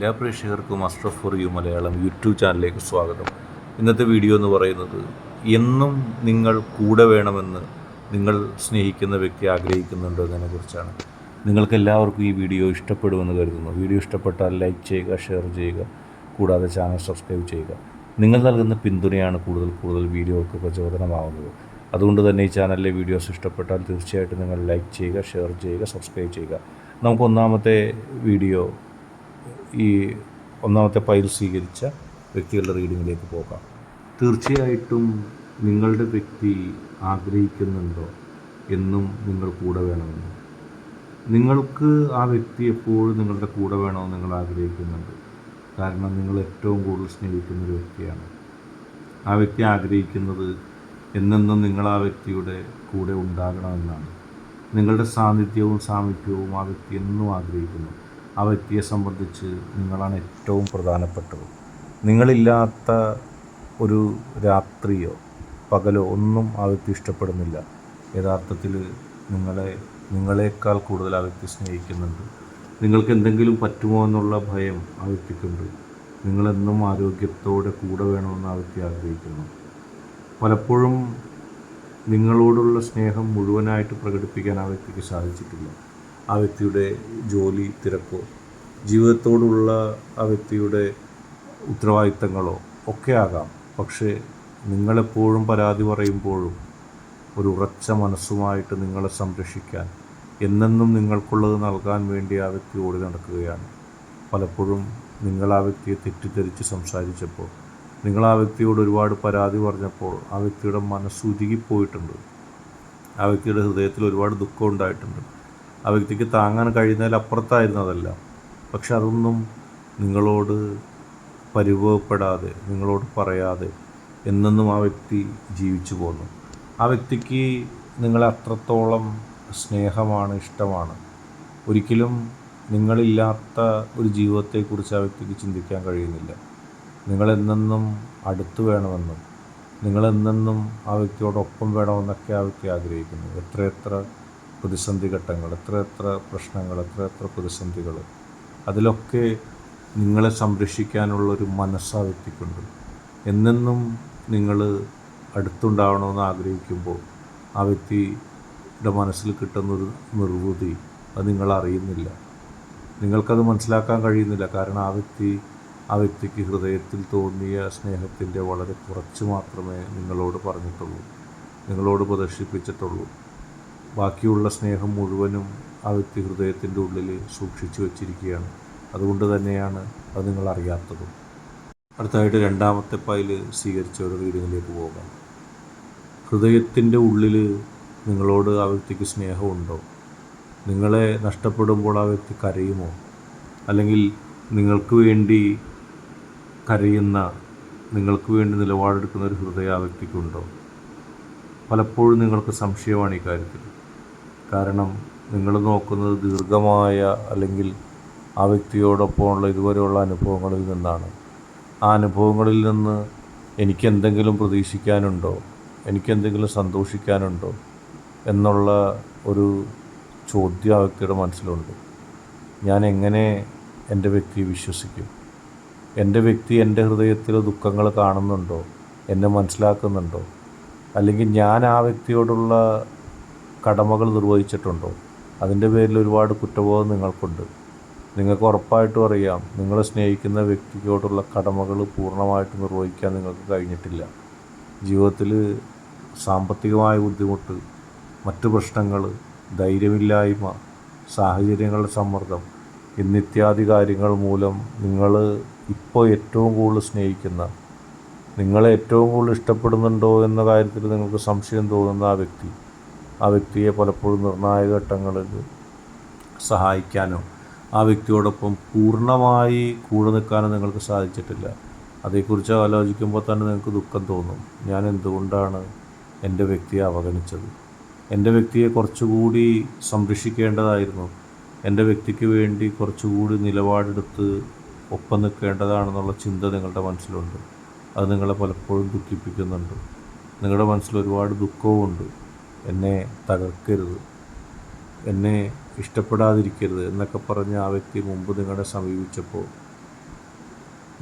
എല്ലാ പ്രേക്ഷകർക്കും Ashraf for you Malayalam YouTube ചാനലിലേക്ക് സ്വാഗതം. ഇന്നത്തെ വീഡിയോ എന്ന് പറയുന്നത്, എന്നും നിങ്ങൾ കൂടെ വേണമെന്ന് നിങ്ങൾ സ്നേഹിക്കുന്ന വ്യക്തി ആഗ്രഹിക്കുന്നുണ്ടോ എന്നതിനെക്കുറിച്ചാണ്. നിങ്ങൾക്കെല്ലാവർക്കും ഈ വീഡിയോ ഇഷ്ടപ്പെടുമെന്ന് കരുതുന്നു. വീഡിയോ ഇഷ്ടപ്പെട്ടാൽ ലൈക്ക് ചെയ്യുക, ഷെയർ ചെയ്യുക, കൂടാതെ ചാനൽ സബ്സ്ക്രൈബ് ചെയ്യുക. നിങ്ങൾ നൽകുന്ന പിന്തുണയാണ് കൂടുതൽ വീഡിയോകൾക്ക് പ്രചോദനമാവുന്നത്. അതുകൊണ്ട് തന്നെ ഈ ചാനലിലെ വീഡിയോസ് ഇഷ്ടപ്പെട്ടാൽ തീർച്ചയായിട്ടും നിങ്ങൾ ലൈക്ക് ചെയ്യുക, ഷെയർ ചെയ്യുക, സബ്സ്ക്രൈബ് ചെയ്യുക. നമുക്ക് ഒന്നാമത്തെ വീഡിയോ, ഈ ഒന്നാമത്തെ ഫയൽ സ്വീകരിച്ച വ്യക്തികളുടെ റീഡിങ്ങിലേക്ക് പോകാം. തീർച്ചയായിട്ടും നിങ്ങളുടെ വ്യക്തി ആഗ്രഹിക്കുന്നുണ്ടോ എന്നും നിങ്ങൾ കൂടെ വേണമെന്ന്. നിങ്ങൾക്ക് ആ വ്യക്തി എപ്പോഴും നിങ്ങളുടെ കൂടെ വേണമെന്ന് നിങ്ങൾ ആഗ്രഹിക്കുന്നുണ്ട്. കാരണം നിങ്ങൾ ഏറ്റവും കൂടുതൽ സ്നേഹിക്കുന്നൊരു വ്യക്തിയാണ്. ആ വ്യക്തി ആഗ്രഹിക്കുന്നത് എന്നെന്നും നിങ്ങൾ ആ വ്യക്തിയുടെ കൂടെ ഉണ്ടാകണമെന്നാണ്. നിങ്ങളുടെ സാന്നിധ്യവും സാമീപ്യവും ആ വ്യക്തി എന്നും ആഗ്രഹിക്കുന്നു. ആ വ്യക്തിയെ സംബന്ധിച്ച് നിങ്ങളാണ് ഏറ്റവും പ്രധാനപ്പെട്ടത്. നിങ്ങളില്ലാത്ത ഒരു രാത്രിയോ പകലോ ഒന്നും ആ വ്യക്തി ഇഷ്ടപ്പെടുന്നില്ല. യഥാർത്ഥത്തിൽ നിങ്ങളെക്കാൾ കൂടുതൽ ആ വ്യക്തി സ്നേഹിക്കുന്നുണ്ട്. നിങ്ങൾക്ക് എന്തെങ്കിലും പറ്റുമോ എന്നുള്ള ഭയം ആ വ്യക്തിക്കുണ്ട്. നിങ്ങളെന്നും ആരോഗ്യത്തോടെ കൂടെ വേണമെന്ന് ആ വ്യക്തി ആഗ്രഹിക്കുന്നു. പലപ്പോഴും നിങ്ങളോടുള്ള സ്നേഹം മുഴുവനായിട്ട് പ്രകടിപ്പിക്കാൻ ആ വ്യക്തിക്ക് സാധിച്ചിട്ടില്ല. ആ വ്യക്തിയുടെ ജോലി തിരക്കോ ജീവിതത്തോടുള്ള ആ വ്യക്തിയുടെ ഉത്തരവാദിത്തങ്ങളോ ഒക്കെ ആകാം. പക്ഷേ നിങ്ങളെപ്പോഴും പരാതി പറയുമ്പോഴും ഒരു ഉറച്ച മനസ്സുമായിട്ട് നിങ്ങളെ സംരക്ഷിക്കാൻ, എന്നെന്നും നിങ്ങൾക്കുള്ളത് നൽകാൻ വേണ്ടി ആ വ്യക്തി ഓടി നടക്കുകയാണ്. പലപ്പോഴും നിങ്ങൾ ആ വ്യക്തിയെ തെറ്റിദ്ധരിച്ച് സംസാരിച്ചപ്പോൾ, നിങ്ങൾ ആ വ്യക്തിയോട് ഒരുപാട് പരാതി പറഞ്ഞപ്പോൾ ആ വ്യക്തിയുടെ മനസ്സ് ഉരുകിപ്പോയിട്ടുണ്ട്. ആ വ്യക്തിയുടെ ഹൃദയത്തിൽ ഒരുപാട് ദുഃഖം ഉണ്ടായിട്ടുണ്ട്. ആ വ്യക്തിക്ക് താങ്ങാൻ കഴിയുന്നതിലപ്പുറത്തായിരുന്നു അതെല്ലാം. പക്ഷെ അതൊന്നും നിങ്ങളോട് പരിഭവപ്പെടാതെ, നിങ്ങളോട് പറയാതെ എന്നെന്നും ആ വ്യക്തി ജീവിച്ചു പോന്നു. ആ വ്യക്തിക്ക് നിങ്ങളെ അത്രത്തോളം സ്നേഹമാണ്, ഇഷ്ടമാണ്. ഒരിക്കലും നിങ്ങളില്ലാത്ത ഒരു ജീവിതത്തെക്കുറിച്ച് ആ വ്യക്തിക്ക് ചിന്തിക്കാൻ കഴിയുന്നില്ല. നിങ്ങളെന്നെന്നും അടുത്ത് വേണമെന്നും നിങ്ങളെന്നെന്നും ആ വ്യക്തിയോടൊപ്പം വേണമെന്നൊക്കെ ആ വ്യക്തി ആഗ്രഹിക്കുന്നു. എത്രയെത്ര പ്രതിസന്ധി ഘട്ടങ്ങൾ, എത്രയെത്ര പ്രശ്നങ്ങൾ, എത്രയെത്ര പ്രതിസന്ധികൾ, അതിലൊക്കെ നിങ്ങളെ സംരക്ഷിക്കാനുള്ളൊരു മനസ്സ് ആ വ്യക്തിക്കുണ്ട്. എന്നെന്നും നിങ്ങൾ അടുത്തുണ്ടാവണമെന്ന് ആഗ്രഹിക്കുമ്പോൾ ആ വ്യക്തിയുടെ മനസ്സിൽ കിട്ടുന്നൊരു നിർവൃതി അത് നിങ്ങളറിയുന്നില്ല. നിങ്ങൾക്കത് മനസ്സിലാക്കാൻ കഴിയുന്നില്ല. കാരണം ആ വ്യക്തിക്ക് ഹൃദയത്തിൽ തോന്നിയ സ്നേഹത്തിൻ്റെ വളരെ കുറച്ച് മാത്രമേ നിങ്ങളോട് പറഞ്ഞിട്ടുള്ളൂ, നിങ്ങളോട് പ്രദർശിപ്പിച്ചിട്ടുള്ളൂ. ബാക്കിയുള്ള സ്നേഹം മുഴുവനും ആ വ്യക്തി ഹൃദയത്തിൻ്റെ ഉള്ളിൽ സൂക്ഷിച്ചു വച്ചിരിക്കുകയാണ്. അതുകൊണ്ട് തന്നെയാണ് അത് നിങ്ങൾ അറിയാത്തതും. അടുത്തതായിട്ട് രണ്ടാമത്തെ ഫയൽ സ്വീകരിച്ച ഒരു റീഡിങ്ങിലേക്ക് പോകാം. ഹൃദയത്തിൻ്റെ ഉള്ളിൽ നിങ്ങളോട് ആ വ്യക്തിക്ക് സ്നേഹമുണ്ടോ? നിങ്ങളെ നഷ്ടപ്പെടുമ്പോൾ ആ വ്യക്തി കരയുമോ? അല്ലെങ്കിൽ നിങ്ങൾക്ക് വേണ്ടി കരയുന്ന, നിങ്ങൾക്ക് വേണ്ടി നിലപാടെടുക്കുന്ന ഒരു ഹൃദയം ആ വ്യക്തിക്കുണ്ടോ? പലപ്പോഴും നിങ്ങൾക്ക് സംശയമാണ് ഈ കാര്യത്തിൽ. കാരണം നിങ്ങൾ നോക്കുന്നത് ദീർഘമായ, അല്ലെങ്കിൽ ആ വ്യക്തിയോടൊപ്പമുള്ള ഇതുവരെയുള്ള അനുഭവങ്ങളിൽ നിന്നാണ്. ആ അനുഭവങ്ങളിൽ നിന്ന് എനിക്കെന്തെങ്കിലും പ്രതീക്ഷിക്കാനുണ്ടോ, എനിക്കെന്തെങ്കിലും സന്തോഷിക്കാനുണ്ടോ എന്നുള്ള ഒരു ചോദ്യം ആ വ്യക്തിയുടെ മനസ്സിലുണ്ട്. ഞാൻ എങ്ങനെ എൻ്റെ വ്യക്തിയെ വിശ്വസിക്കും? എൻ്റെ വ്യക്തി എൻ്റെ ഹൃദയത്തിലെ ദുഃഖങ്ങൾ കാണുന്നുണ്ടോ, എന്നെ മനസ്സിലാക്കുന്നുണ്ടോ? അല്ലെങ്കിൽ ഞാൻ ആ വ്യക്തിയോടുള്ള കടമകൾ നിർവഹിച്ചിട്ടുണ്ടോ? അതിൻ്റെ പേരിൽ ഒരുപാട് കുറ്റബോധം നിങ്ങൾക്കുണ്ട്. നിങ്ങൾക്ക് ഉറപ്പായിട്ടും അറിയാം, നിങ്ങളെ സ്നേഹിക്കുന്ന വ്യക്തിയോടുള്ള കടമകൾ പൂർണ്ണമായിട്ട് നിർവഹിക്കാൻ നിങ്ങൾക്ക് കഴിഞ്ഞിട്ടില്ല. ജീവിതത്തിൽ സാമ്പത്തികമായ ബുദ്ധിമുട്ട്, മറ്റു പ്രശ്നങ്ങൾ, ധൈര്യമില്ലായ്മ, സാഹചര്യങ്ങളുടെ സമ്മർദ്ദം എന്നിത്യാദി കാര്യങ്ങൾ മൂലം നിങ്ങൾ ഇപ്പോൾ ഏറ്റവും കൂടുതൽ സ്നേഹിക്കുന്ന, നിങ്ങളെ ഏറ്റവും കൂടുതൽ ഇഷ്ടപ്പെടുന്നുണ്ടോ എന്ന കാര്യത്തിൽ നിങ്ങൾക്ക് സംശയം തോന്നുന്ന ആ വ്യക്തിയെ പലപ്പോഴും നിർണായക ഘട്ടങ്ങളിൽ സഹായിക്കാനോ ആ വ്യക്തിയോടൊപ്പം പൂർണ്ണമായി കൂടെ നിൽക്കാനോ നിങ്ങൾക്ക് സാധിച്ചിട്ടില്ല. അതേക്കുറിച്ച് ആലോചിക്കുമ്പോൾ തന്നെ നിങ്ങൾക്ക് ദുഃഖം തോന്നും. ഞാൻ എന്തുകൊണ്ടാണ് എൻ്റെ വ്യക്തിയെ അവഗണിച്ചത്? എൻ്റെ വ്യക്തിയെ കുറച്ചുകൂടി സംരക്ഷിക്കേണ്ടതായിരുന്നു. എൻ്റെ വ്യക്തിക്ക് വേണ്ടി കുറച്ചുകൂടി നിലപാടെടുത്ത് ഒപ്പം നിൽക്കേണ്ടതാണെന്നുള്ള ചിന്ത നിങ്ങളുടെ മനസ്സിലുണ്ട്. അത് നിങ്ങളെ പലപ്പോഴും ദുഃഖിപ്പിക്കുന്നുണ്ട്. നിങ്ങളുടെ മനസ്സിൽ ഒരുപാട് ദുഃഖവുമുണ്ട്. എന്നെ തകർക്കരുത്, എന്നെ ഇഷ്ടപ്പെടാതിരിക്കരുത് എന്നൊക്കെ പറഞ്ഞ് ആ വ്യക്തി മുമ്പ് നിങ്ങളെ സമീപിച്ചപ്പോൾ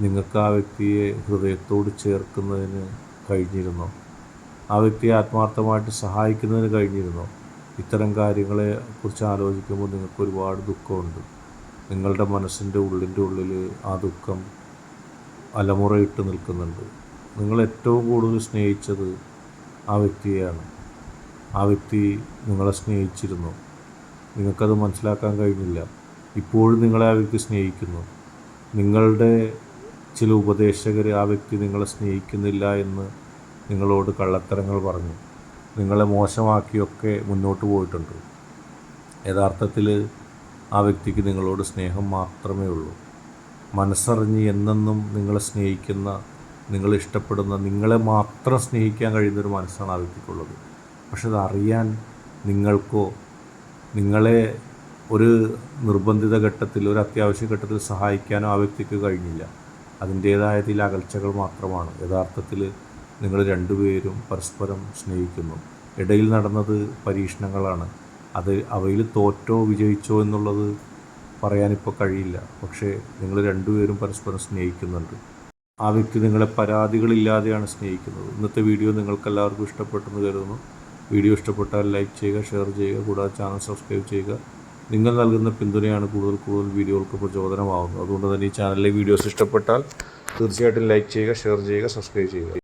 നിങ്ങൾക്ക് ആ വ്യക്തിയെ ഹൃദയത്തോട് ചേർക്കുന്നതിന് കഴിഞ്ഞിരുന്നോ? ആ വ്യക്തിയെ ആത്മാർത്ഥമായിട്ട് സഹായിക്കുന്നതിന് കഴിഞ്ഞിരുന്നോ? ഇത്തരം കാര്യങ്ങളെ കുറിച്ച് ആലോചിക്കുമ്പോൾ നിങ്ങൾക്ക് ഒരുപാട് ദുഃഖമുണ്ട്. നിങ്ങളുടെ മനസ്സിൻ്റെ ഉള്ളിൻ്റെ ഉള്ളിൽ ആ ദുഃഖം അലമുറയിട്ട് നിൽക്കുന്നുണ്ട്. നിങ്ങൾ ഏറ്റവും കൂടുതൽ സ്നേഹിച്ചത് ആ വ്യക്തിയെയാണ്. ആ വ്യക്തി നിങ്ങളെ സ്നേഹിച്ചിരുന്നു. നിങ്ങൾക്കത് മനസ്സിലാക്കാൻ കഴിഞ്ഞില്ല. ഇപ്പോഴും നിങ്ങളെ ആ വ്യക്തി സ്നേഹിക്കുന്നു. നിങ്ങളുടെ ചില ഉപദേശകർ ആ വ്യക്തി നിങ്ങളെ സ്നേഹിക്കുന്നില്ല എന്ന് നിങ്ങളോട് കള്ളത്തരങ്ങൾ പറഞ്ഞു, നിങ്ങളെ മോശമാക്കിയൊക്കെ മുന്നോട്ട് പോയിട്ടുണ്ട്. യഥാർത്ഥത്തിൽ ആ വ്യക്തിക്ക് നിങ്ങളോട് സ്നേഹം മാത്രമേ ഉള്ളൂ. മനസ്സറിഞ്ഞ് എന്നെന്നും നിങ്ങളെ സ്നേഹിക്കുന്ന, നിങ്ങളെ ഇഷ്ടപ്പെടുന്ന, നിങ്ങളെ മാത്രം സ്നേഹിക്കാൻ കഴിയുന്നൊരു മനസ്സാണ് ആ വ്യക്തിക്കുള്ളത്. പക്ഷെ അതറിയാൻ നിങ്ങൾക്കോ, നിങ്ങളെ ഒരു നിർബന്ധിത ഘട്ടത്തിൽ, ഒരു അത്യാവശ്യ ഘട്ടത്തിൽ സഹായിക്കാനോ ആ വ്യക്തിക്ക് കഴിഞ്ഞില്ല. അതിൻ്റേതായ ചില അകൽച്ചകൾ മാത്രമാണ്. യഥാർത്ഥത്തിൽ നിങ്ങൾ രണ്ടുപേരും പരസ്പരം സ്നേഹിക്കുന്നു. ഇടയിൽ നടന്നത് പരീക്ഷണങ്ങളാണ്. അവയിൽ തോറ്റോ വിജയിച്ചോ എന്നുള്ളത് പറയാനിപ്പോൾ കഴിയില്ല. പക്ഷേ നിങ്ങൾ രണ്ടുപേരും പരസ്പരം സ്നേഹിക്കുന്നുണ്ട്. ആ വ്യക്തി നിങ്ങളെ പരാതികളില്ലാതെയാണ് സ്നേഹിക്കുന്നത്. ഇന്നത്തെ വീഡിയോ നിങ്ങൾക്കെല്ലാവർക്കും ഇഷ്ടപ്പെട്ടെന്ന് കരുതുന്നു. വീഡിയോ ഇഷ്ടപ്പെട്ടാൽ ലൈക്ക് ചെയ്യുക, ഷെയർ ചെയ്യുക, കൂടാതെ ചാനൽ സബ്സ്ക്രൈബ് ചെയ്യുക. നിങ്ങൾ നൽകുന്ന പിന്തുണയാണ് കൂടുതൽ വീഡിയോകൾക്ക് പ്രചോദനമാകുന്നത്. അതുകൊണ്ട് തന്നെ ഈ ചാനലിലെ വീഡിയോസ് ഇഷ്ടപ്പെട്ടാൽ തീർച്ചയായിട്ടും ലൈക്ക് ചെയ്യുക, ഷെയർ ചെയ്യുക, സബ്സ്ക്രൈബ് ചെയ്യുക.